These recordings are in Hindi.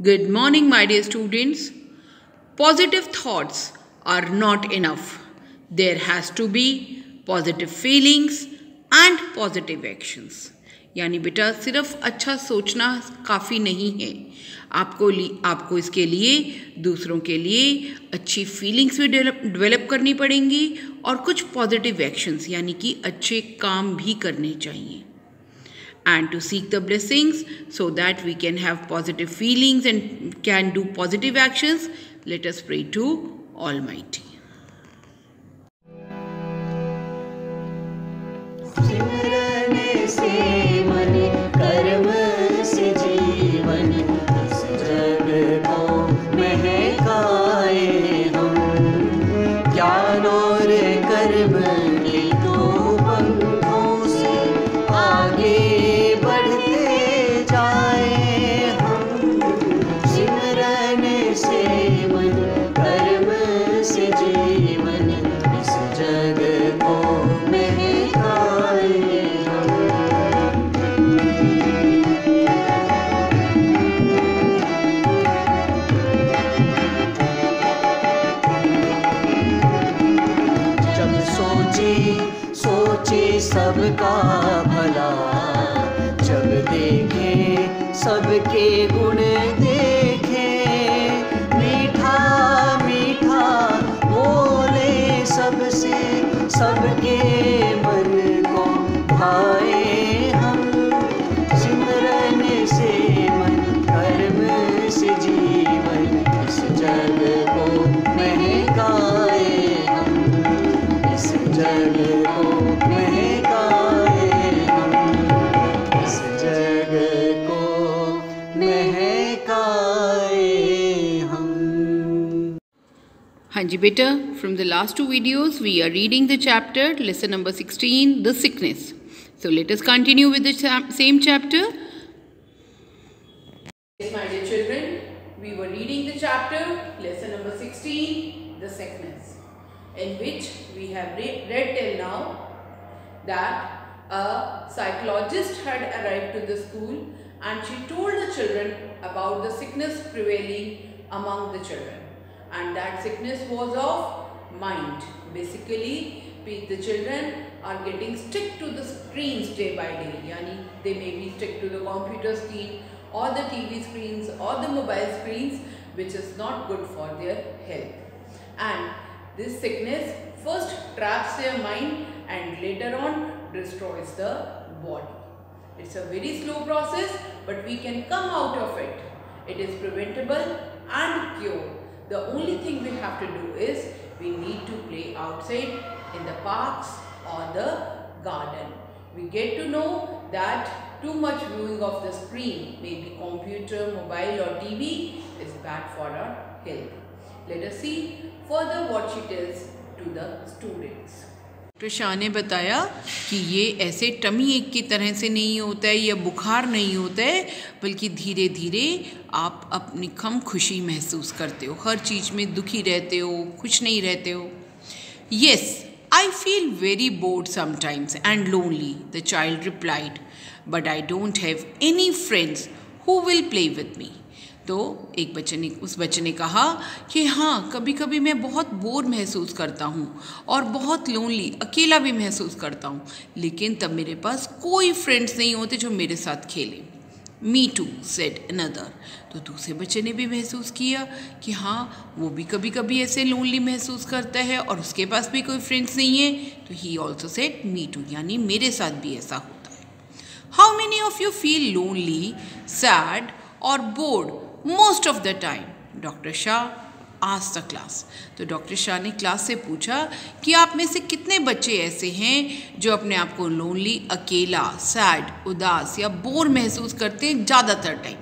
Good morning, my dear students. Positive thoughts are not enough. There has to be positive feelings and positive actions. यानी बेटा सिर्फ अच्छा सोचना काफ़ी नहीं है, आपको इसके लिए दूसरों के लिए अच्छी फीलिंग्स भी डेवलप करनी पड़ेंगी और कुछ पॉजिटिव एक्शंस यानी कि अच्छे काम भी करने चाहिए. And to seek the blessings so that we can have positive feelings and can do positive actions, let us pray to Almighty. सिमरन से मन कर्म से जीवन इस जग को महकाए हम ज्ञान और कर्म के दो पंखों से आगे बढ़ते जाए हम सिमरन से मन कर्म से जीवन इस जग को महकाए जब सोचे सबका भला जब देखे सबके गुण देखे मीठा मीठा बोले सबसे सबके मन को भाए हम सिमरन से मन कर्म से जीवन इस जग को महकाए हम इस जग को महकाए हम इस जग को महकाए हम. हाँ जी बेटा, from the last two videos we are reading the chapter lesson number 16, the sickness. So let us continue with the same chapter. Yes, my dear children, we were reading the chapter lesson number 16, the sickness, in which we have read till now that a psychologist had arrived to the school and she told the children about the sickness prevailing among the children, and that sickness was of mind. Basically, the children are getting stick to the screens day by day, yani they may be stick to the computer screen or the TV screens or the mobile screens, which is not good for their health. And this sickness first traps their mind and later on destroys the body. It's a very slow process, but we can come out of it. It is preventable and cured. The only thing we have to do is we need to play outside in the parks or the garden. We get to know that too much viewing of the screen, maybe computer, mobile or TV, is bad for our health. Let us see further what she tells to the students. Doctor Shah ने बताया कि ये ऐसे टमी एक की तरह से नहीं होता है या बुखार नहीं होता है, बल्कि धीरे धीरे आप अपनी कम खुशी महसूस करते हो, हर चीज़ में दुखी रहते हो, खुश नहीं रहते हो. Yes, I feel very bored sometimes and lonely, the child replied, but I don't have any friends who will play with me. तो उस बच्चे ने कहा कि हाँ, कभी कभी मैं बहुत बोर महसूस करता हूँ और बहुत लोनली, अकेला भी महसूस करता हूँ, लेकिन तब मेरे पास कोई फ्रेंड्स नहीं होते जो मेरे साथ खेलें. Me too said another. तो दूसरे बच्चे ने भी महसूस किया कि हाँ, वो भी कभी कभी ऐसे लोनली महसूस करता है और उसके पास भी कोई फ्रेंड्स नहीं है. तो he also said me too, यानी मेरे साथ भी ऐसा होता है. How many of you feel lonely, sad और bored most of the time? Doctor Shah asked the class. तो डॉक्टर शाह ने क्लास से पूछा कि आप में से कितने बच्चे ऐसे हैं जो अपने आप को लोनली, अकेला, सैड, उदास या बोर महसूस करते हैं ज़्यादातर time.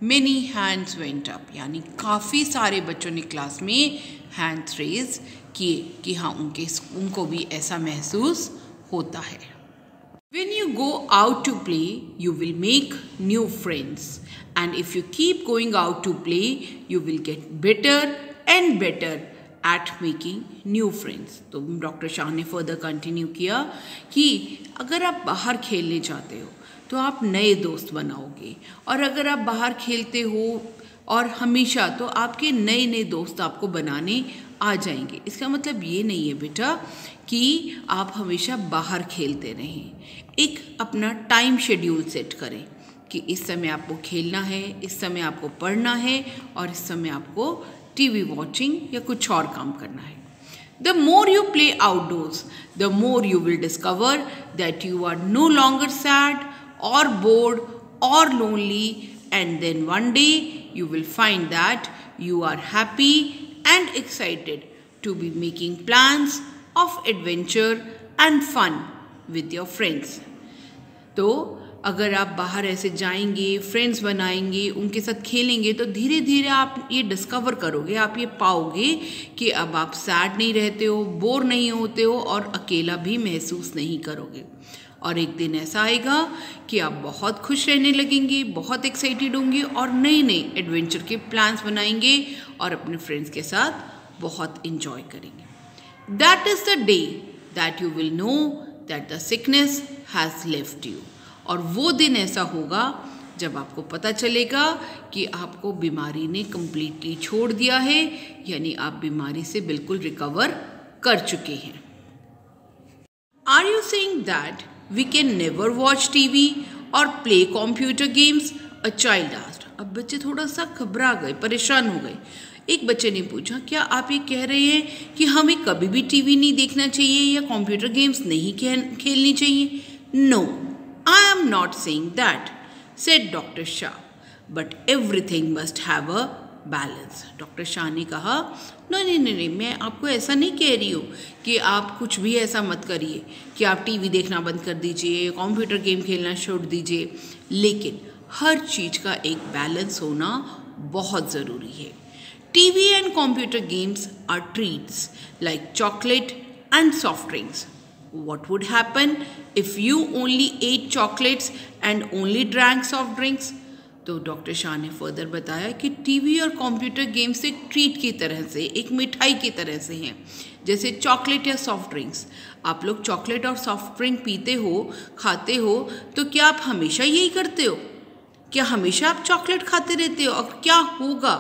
Many hands went up, यानी काफ़ी सारे बच्चों ने क्लास में हैंड्स रेज किए कि हाँ, उनको भी ऐसा महसूस होता है. When you go out to play, you will make new friends. And if you keep going out to play, you will get better and better at making new friends. तो डॉक्टर शाह ने फर्दर कंटिन्यू किया कि अगर आप बाहर खेलने जाते हो तो आप नए दोस्त बनाओगे, और अगर आप बाहर खेलते हो और हमेशा तो आपके नए नए दोस्त आपको बनाने आ जाएंगे। इसका मतलब ये नहीं है बेटा कि आप हमेशा बाहर खेलते रहें। एक अपना टाइम शेड्यूल सेट करें कि इस समय आपको खेलना है, इस समय आपको पढ़ना है और इस समय आपको टीवी वॉचिंग या कुछ और काम करना है। The more you play outdoors, the more you will discover that you are no longer sad or bored or lonely, and then one day you will find that you are happy and excited to be making plans of adventure and fun with your friends. तो अगर आप बाहर ऐसे जाएंगे, फ्रेंड्स बनाएंगे, उनके साथ खेलेंगे तो धीरे धीरे आप ये डिस्कवर करोगे, आप ये पाओगे कि अब आप सैड नहीं रहते हो, बोर नहीं होते हो और अकेला भी महसूस नहीं करोगे। और एक दिन ऐसा आएगा कि आप बहुत खुश रहने लगेंगे, बहुत एक्साइटेड होंगे और नए नए एडवेंचर के प्लान्स बनाएंगे और अपने फ्रेंड्स के साथ बहुत इंजॉय करेंगे। That is the day that you will know that the sickness has left you. और वो दिन ऐसा होगा जब आपको पता चलेगा कि आपको बीमारी ने कम्प्लीटली छोड़ दिया है, यानी आप बीमारी से बिल्कुल रिकवर कर चुके हैं। Are you saying that we can never watch TV और play computer games? A child asked. अब बच्चे थोड़ा सा घबरा गए, परेशान हो गए। एक बच्चे ने पूछा, क्या आप ये कह रहे हैं कि हमें कभी भी टीवी नहीं देखना चाहिए या कंप्यूटर गेम्स नहीं खेलनी चाहिए? No, I am not saying that, said Dr. Shah, but everything must have a balance. Doctor Shah ने कहा, नहीं, मैं आपको ऐसा नहीं कह रही हूँ कि आप कुछ भी ऐसा मत करिए कि आप टीवी देखना बंद कर दीजिए, कंप्यूटर गेम खेलना छोड़ दीजिए, लेकिन हर चीज़ का एक बैलेंस होना बहुत ज़रूरी है। TV and computer games are treats like chocolate and soft drinks. What would happen if you only ate chocolates and only drank soft drinks? तो डॉक्टर शाह ने फर्दर बताया कि टीवी और कंप्यूटर गेम्स एक ट्रीट की तरह से, एक मिठाई की तरह से हैं, जैसे चॉकलेट या सॉफ्ट ड्रिंक्स। आप लोग चॉकलेट और सॉफ्ट ड्रिंक पीते हो, खाते हो, तो क्या आप हमेशा यही करते हो? क्या हमेशा आप चॉकलेट खाते रहते हो? और क्या होगा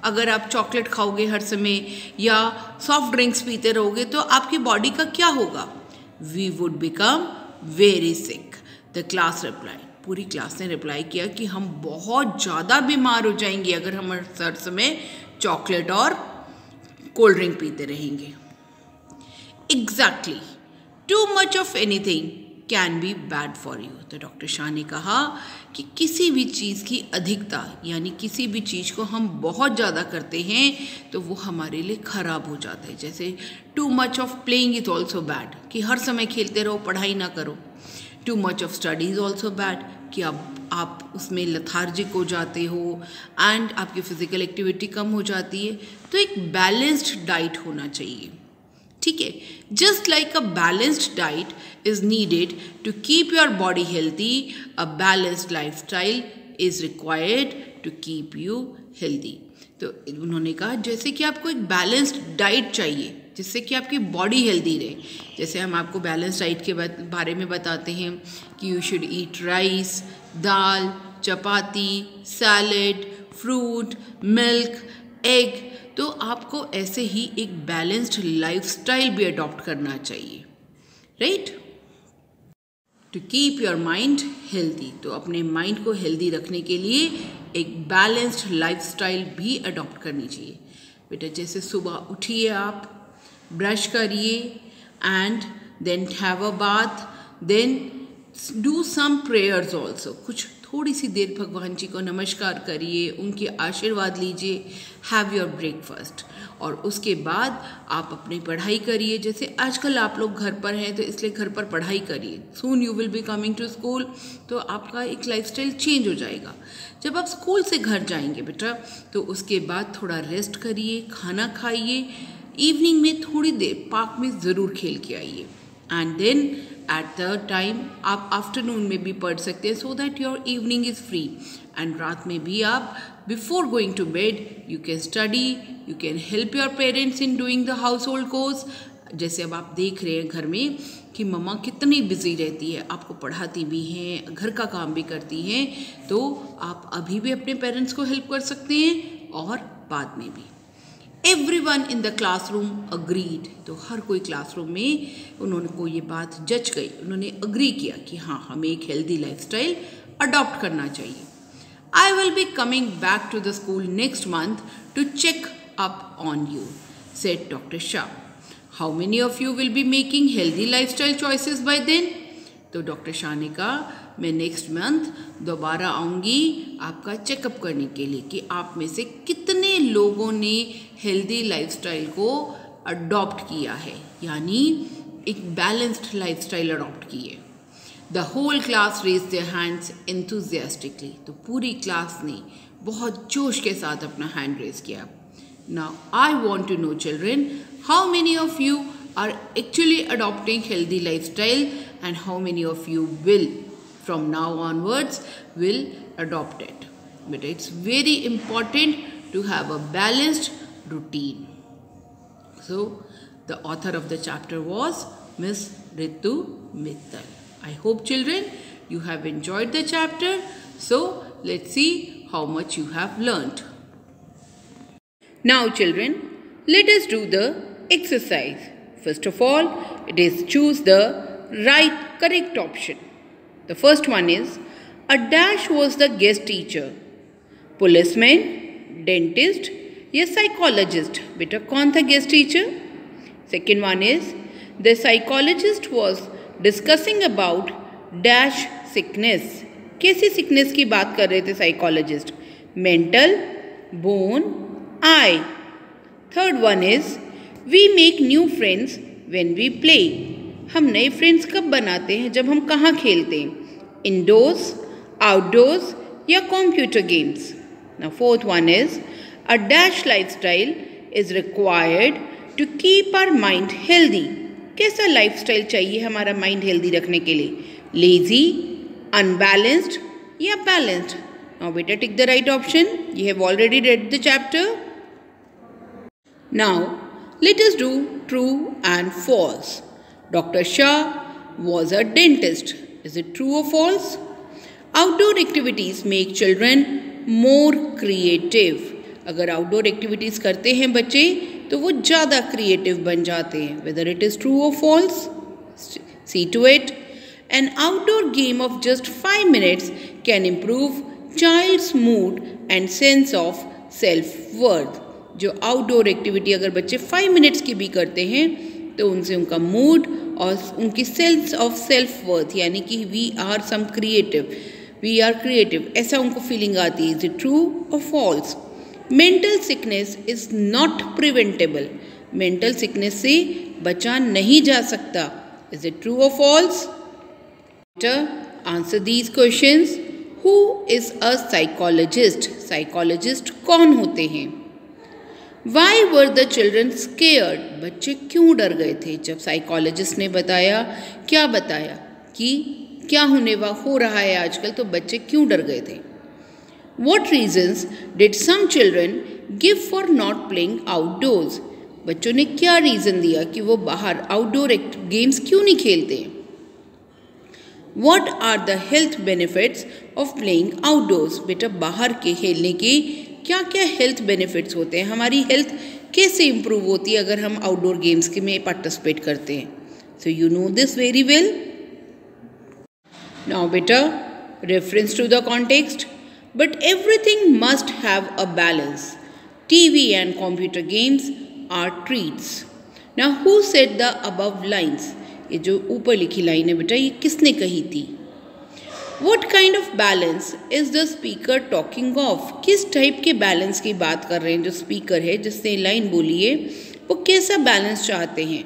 अगर आप चॉकलेट खाओगे हर समय या सॉफ्ट ड्रिंक्स पीते रहोगे? तो आपकी बॉडी का क्या होगा? We would become very sick. The class replied. पूरी क्लास ने रिप्लाई किया कि हम बहुत ज़्यादा बीमार हो जाएंगे अगर हम हर समय चॉकलेट और कोल्ड ड्रिंक पीते रहेंगे। Exactly. Too much of anything can be bad for you. तो डॉक्टर शाह ने कहा कि किसी भी चीज़ की अधिकता, यानी किसी भी चीज़ को हम बहुत ज़्यादा करते हैं तो वो हमारे लिए ख़राब हो जाता है। जैसे too much of playing is also bad, कि हर समय खेलते रहो, पढ़ाई ना करो। Too much of study is also bad, कि आप उसमें लथार्जिक हो जाते हो एंड आपकी फ़िज़िकल एक्टिविटी कम हो जाती है। तो एक बैलेंस्ड डाइट होना चाहिए, ठीक है। Just like a balanced diet is needed to keep your body healthy, a balanced lifestyle is required to keep you healthy. तो उन्होंने कहा जैसे कि आपको एक बैलेंस्ड डाइट चाहिए जिससे कि आपकी बॉडी हेल्दी रहे। जैसे हम आपको बैलेंस डाइट के बारे में बताते हैं कि you should eat rice, dal, chapati, salad, fruit, milk, egg. तो आपको ऐसे ही एक बैलेंस्ड लाइफस्टाइल भी अडॉप्ट करना चाहिए, right, to keep your mind healthy. तो अपने माइंड को हेल्दी रखने के लिए एक बैलेंस्ड लाइफस्टाइल भी अडॉप्ट करनी चाहिए। बेटा जैसे सुबह उठिए, आप ब्रश करिए and then have a bath, then do some prayers also. कुछ थोड़ी सी देर भगवान जी को नमस्कार करिए, उनके आशीर्वाद लीजिए, हैव योर ब्रेकफास्ट, और उसके बाद आप अपनी पढ़ाई करिए। जैसे आजकल आप लोग घर पर हैं तो इसलिए घर पर पढ़ाई करिए। Soon you will be coming to school, तो आपका एक लाइफस्टाइल चेंज हो जाएगा। जब आप स्कूल से घर जाएंगे बेटा तो उसके बाद थोड़ा रेस्ट करिए, खाना खाइए, इवनिंग में थोड़ी देर पार्क में ज़रूर खेल के आइए, and then at the time आप आफ्टरनून में भी पढ़ सकते हैं, so that your evening is free. And रात में भी आप before going to bed you can study, you can help your parents in doing the household chores. जैसे अब आप देख रहे हैं घर में कि मम्मा कितनी बिजी रहती है, आपको पढ़ाती भी हैं, घर का काम भी करती हैं, तो आप अभी भी अपने पेरेंट्स को हेल्प कर सकते हैं और बाद में भी। Everyone in the classroom agreed. तो हर कोई क्लासरूम में उन्होंने को ये बात जच गई, उन्होंने अग्री किया कि हाँ हमें एक हेल्दी लाइफस्टाइल अडॉप्ट करना चाहिए। I will be coming back to the school next month to check up on you, said Dr. Shah. How many of you will be making healthy lifestyle choices by then? तो डॉक्टर शाह ने कहा मैं नेक्स्ट मंथ दोबारा आऊँगी आपका चेकअप करने के लिए कि आप में से कितने लोगों ने हेल्दी लाइफस्टाइल को अडॉप्ट किया है, यानी एक बैलेंस्ड लाइफस्टाइल अडॉप्ट की है। The whole class raise their hands enthusiastically. तो पूरी क्लास ने बहुत जोश के साथ अपना हैंड रेज किया। Now I want to know children, how many of you are actually adopting healthy lifestyle and how many of you will from now onwards will adopt it. But it's very important to have a balanced routine. So the author of the chapter was Miss Ritu Mittal. I hope children you have enjoyed the chapter. So let's see how much you have learnt. Now children, let us do the exercise. First of all, it is choose the correct option. The first one is, a dash was the guest teacher. Policeman, dentist या psychologist? बेटा कौन था guest teacher? Second one is, the psychologist was discussing about dash sickness. कैसी sickness की बात कर रहे थे psychologist? Mental, bone, eye. Third one is, we make new friends when we play. हम नए फ्रेंड्स कब बनाते हैं? जब हम कहाँ खेलते हैं? Indoors, outdoors या computer games. Now fourth one is, a dash lifestyle is required to keep our mind healthy. कैसा lifestyle चाहिए हमारा mind healthy रखने के लिए? Lazy, unbalanced या balanced? Now बेटा tick the right option. You have already read the chapter. Now let us do true and false. Dr. Shah was a dentist. Is it true or false? Outdoor activities make children more creative. अगर outdoor activities करते हैं बच्चे तो वो ज़्यादा creative बन जाते हैं. Whether it is true or false? See to it. An outdoor game of just 5 minutes can improve child's mood and sense of self-worth. जो आउटडोर एक्टिविटी अगर बच्चे 5 मिनट्स की भी करते हैं तो उनसे उनका मूड और उनकी सेंस ऑफ सेल्फ वर्थ, यानी कि वी आर क्रिएटिव ऐसा उनको फीलिंग आती है. इज इट ट्रू और false? Mental sickness is not preventable. Mental sickness से बचा नहीं जा सकता. इज इट ट्रू और false? Answer these questions. Who is a psychologist? Psychologist कौन होते हैं? Why were the children scared? बच्चे क्यों डर गए थे जब साइकोलॉजिस्ट ने बताया? क्या बताया कि क्या हो रहा है आजकल, तो बच्चे क्यों डर गए थे? What reasons did some children give for not playing outdoors? बच्चों ने क्या रीज़न दिया कि वो बाहर आउटडोर गेम्स क्यों नहीं खेलते? What are the health benefits of playing outdoors? बेटा बाहर के खेलने के क्या क्या हेल्थ बेनिफिट्स होते हैं? हमारी हेल्थ कैसे इम्प्रूव होती है अगर हम आउटडोर गेम्स के में पार्टिसिपेट करते हैं? So you know this very well. Now बेटा reference to the context. But everything must have a balance. TV and computer games are treats. Now who said the above lines? ये जो ऊपर लिखी लाइन है बेटा ये किसने कही थी? What kind of balance is the speaker talking of? किस टाइप के बैलेंस की बात कर रहे हैं जो स्पीकर है जिसने लाइन बोली है, वो कैसा बैलेंस चाहते हैं?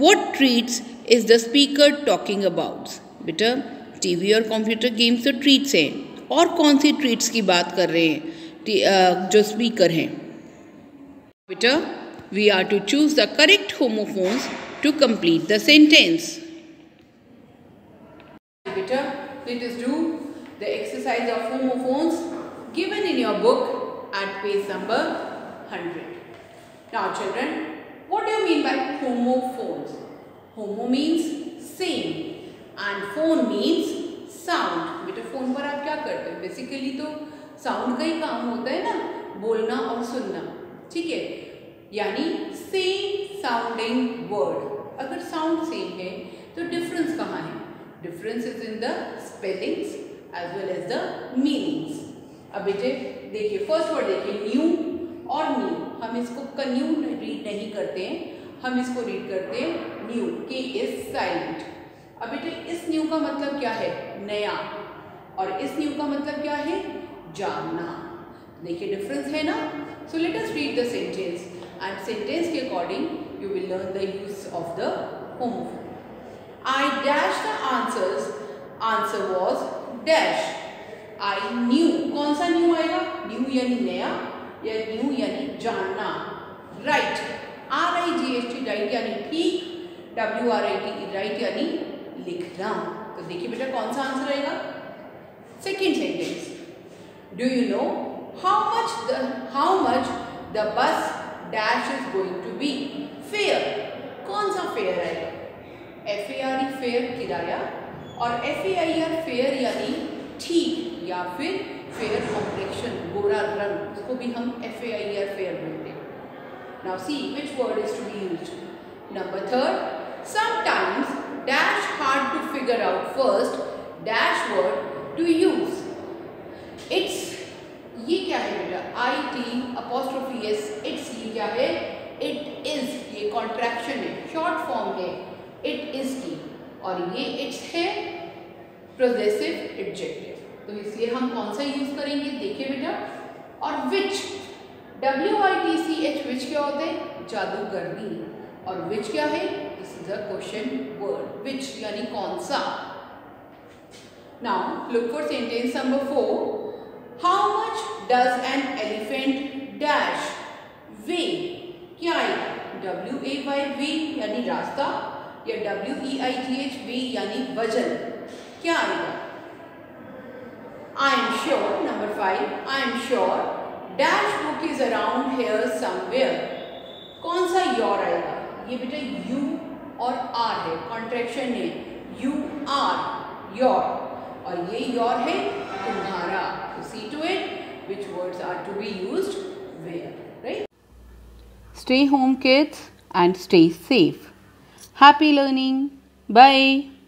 What treats is the speaker talking about? बेटा टीवी और कंप्यूटर गेम्स तो ट्रीट्स हैं, और कौन सी ट्रीट्स की बात कर रहे हैं जो स्पीकर हैं? बेटा we are to choose the correct homophones to complete the sentence. बेटा let us do the exercise of homophones given in your book at page number 100. Now children, what do you mean by homophones? Homo means same and phone means sound. बेटा phone पर आप क्या करते हो? बेसिकली तो साउंड का ही काम होता है ना, बोलना ठीक है, यानी सेम साउंडिंग वर्ड। अगर साउंड सेम है तो डिफरेंस कहाँ है? Difference is in the spellings as well as the meanings. अब बेटे देखिए, फर्स्ट वर्ड देखिए, न्यू और न्यू। हम इसको कन्यू रीड नहीं करते हैं, हम इसको रीड करते हैं न्यू, के इज साइलेंट। अब बेटे इस न्यू का मतलब क्या है? नया। और इस न्यू का मतलब क्या है? जानना। देखिए डिफरेंस है ना। So let us read the sentence and sentence के according you will learn the use of the homophone. I dashed the answers. Answer was dash. I knew. कौन सा न्यू आएगा? न्यू यानी नया या न्यू यानी जानना। राइट, RIGHT राइट यानी ठीक, WRIT राइट यानी लिखना। तो देखिए बेटा कौन सा आंसर आएगा? Second sentence, do you know how much the bus dash is going to be? Fare. कौन सा फेयर आएगा? FARE फेयर किराया, और FAIR फेयर यानी ठीक या फिर फेयर कॉम्प्लेक्शन, गोरा रंग, उसको भी हम FAIR फेयर बोलते हैं। Now see which word is to be used. Number third, sometimes dash hard to figure out first dash word to use. It's, ये क्या है बेटा? IT''S, इट्स ये क्या है? इट इज, ये कॉन्ट्रैक्शन है, शॉर्ट फॉर्म है इट इज की, और ये इट्स है पोजेसिव एडजेक्टिव। तो इसलिए हम कौन सा यूज करेंगे? देखिए बेटा, और विच, WITCH विच क्या होता है? जादूगरनी। और विच क्या है? This is a question word, which यानी कौन सा। Now look for sentence number 4। How much does an elephant dash weigh? क्या आएगा? WAY यानी रास्ता, या WEIGH वे यानी वजन। क्या आएगा? I am sure, number 5, I am sure dash book is around hair somewhere. कौन सा योर आएगा? ये बेटा यू और आर है, कॉन्ट्रैक्शन है, यू आर योर, और ये योर है तुम्हारा। तो see to it which words are to be used where, right? Stay home kids and stay safe. Happy learning. Bye.